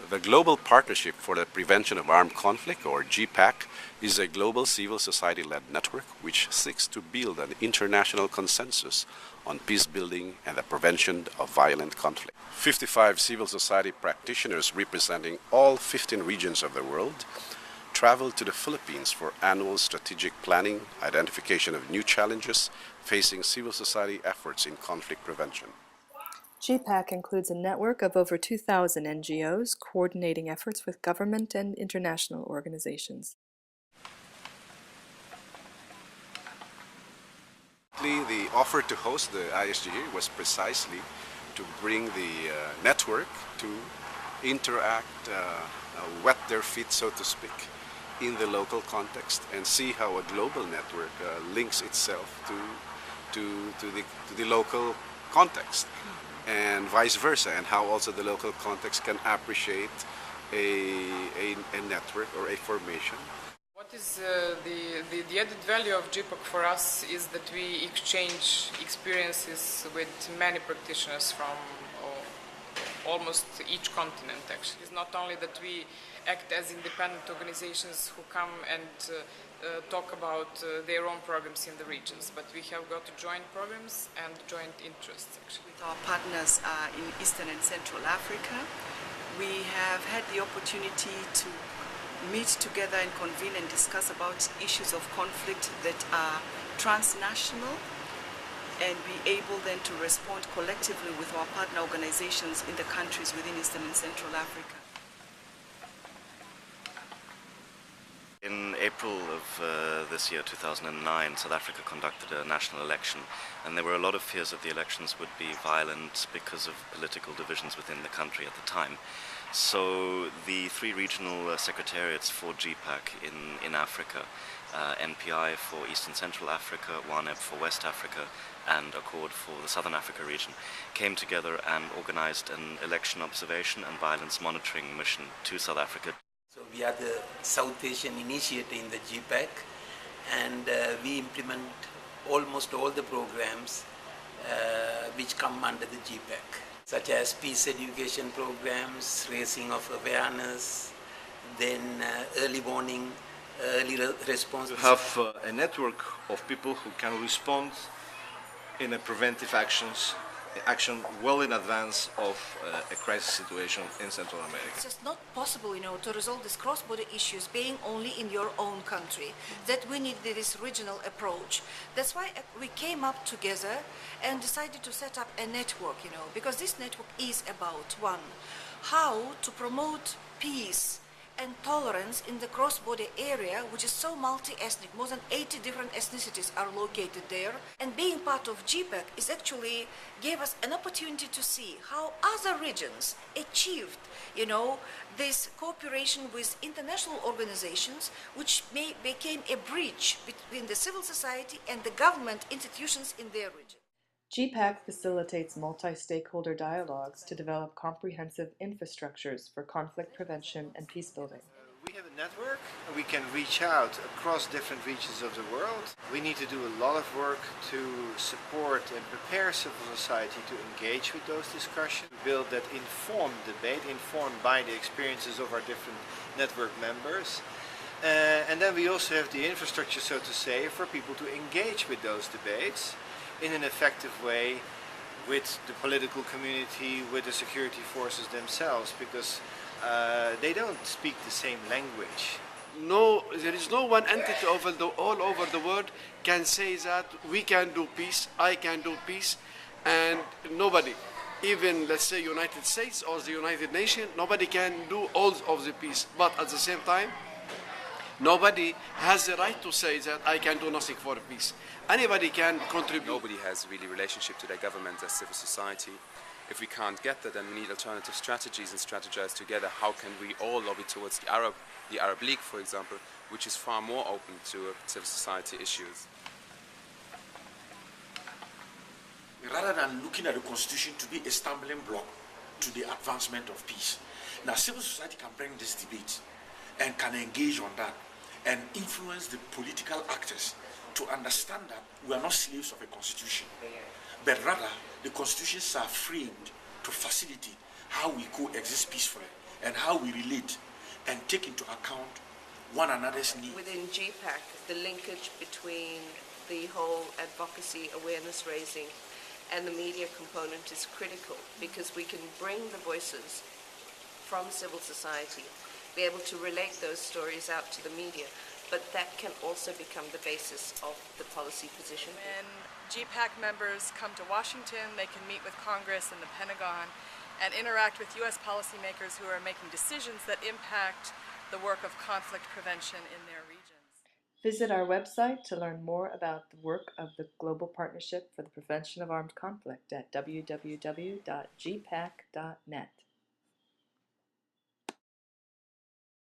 The Global Partnership for the Prevention of Armed Conflict, or GPAC, is a global civil society-led network which seeks to build an international consensus on peace building and the prevention of violent conflict. 55 civil society practitioners representing all 15 regions of the world traveled to the Philippines for annual strategic planning, identification of new challenges facing civil society efforts in conflict prevention. GPAC includes a network of over 2,000 NGOs coordinating efforts with government and international organizations. The offer to host the ISGA was precisely to bring the network to interact, wet their feet, so to speak, in the local context and see how a global network links itself to the local context. And vice versa, and how also the local context can appreciate a network or a formation. What is the added value of GPAC for us is that we exchange experiences with many practitioners from almost each continent, actually. It's not only that we act as independent organizations who come and talk about their own programs in the regions, but we have got joint programs and joint interests, actually. Our partners are in Eastern and Central Africa. We have had the opportunity to meet together and convene and discuss about issues of conflict that are transnational, and be able then to respond collectively with our partner organizations in the countries within Eastern and Central Africa. In April of this year, 2009, South Africa conducted a national election, and there were a lot of fears that the elections would be violent because of political divisions within the country at the time. So the three regional secretariats for GPAC in Africa, NPI for Eastern Central Africa, WANEP for West Africa, and Accord for the Southern Africa region, came together and organized an election observation and violence monitoring mission to South Africa. So we are the South Asian initiator in the GPAC, and we implement almost all the programs which come under the GPAC, such as peace education programs, raising of awareness, then early warning, early response. To have a network of people who can respond in a preventive action well in advance of a crisis situation in Central America. It's just not possible, to resolve these cross-border issues being only in your own country, that we need this regional approach. That's why we came up together and decided to set up a network, because this network is about, one, how to promote peace and tolerance in the cross-border area, which is so multi-ethnic. More than 80 different ethnicities are located there. And being part of GPAC is actually gave us an opportunity to see how other regions achieved, this cooperation with international organizations, which became a bridge between the civil society and the government institutions in their region. GPAC facilitates multi-stakeholder dialogues to develop comprehensive infrastructures for conflict prevention and peace building. We have a network, and we can reach out across different regions of the world. We need to do a lot of work to support and prepare civil society to engage with those discussions. We build that informed debate, informed by the experiences of our different network members. And then we also have the infrastructure, so to say, for people to engage with those debates in an effective way with the political community, with the security forces themselves, because they don't speak the same language. No, there is no one entity all over the world can say that we can do peace, I can do peace, and nobody, even let's say United States or the United Nations, nobody can do all of the peace. But at the same time, nobody has the right to say that I can do nothing for peace. Anybody can contribute. Nobody has really relationship to their government as civil society. If we can't get that, then we need alternative strategies and strategize together. How can we all lobby towards the Arab League, for example, which is far more open to civil society issues. Rather than looking at the constitution to be a stumbling block to the advancement of peace. Now, civil society can bring this debate and can engage on that and influence the political actors to understand that we are not slaves of a constitution, but rather the constitutions are framed to facilitate how we coexist peacefully and how we relate and take into account one another's needs. Within GPAC, the linkage between the whole advocacy, awareness raising, and the media component is critical because we can bring the voices from civil society, be able to relate those stories out to the media, but that can also become the basis of the policy position. When GPAC members come to Washington, they can meet with Congress and the Pentagon and interact with U.S. policymakers who are making decisions that impact the work of conflict prevention in their regions. Visit our website to learn more about the work of the Global Partnership for the Prevention of Armed Conflict at www.gpac.net.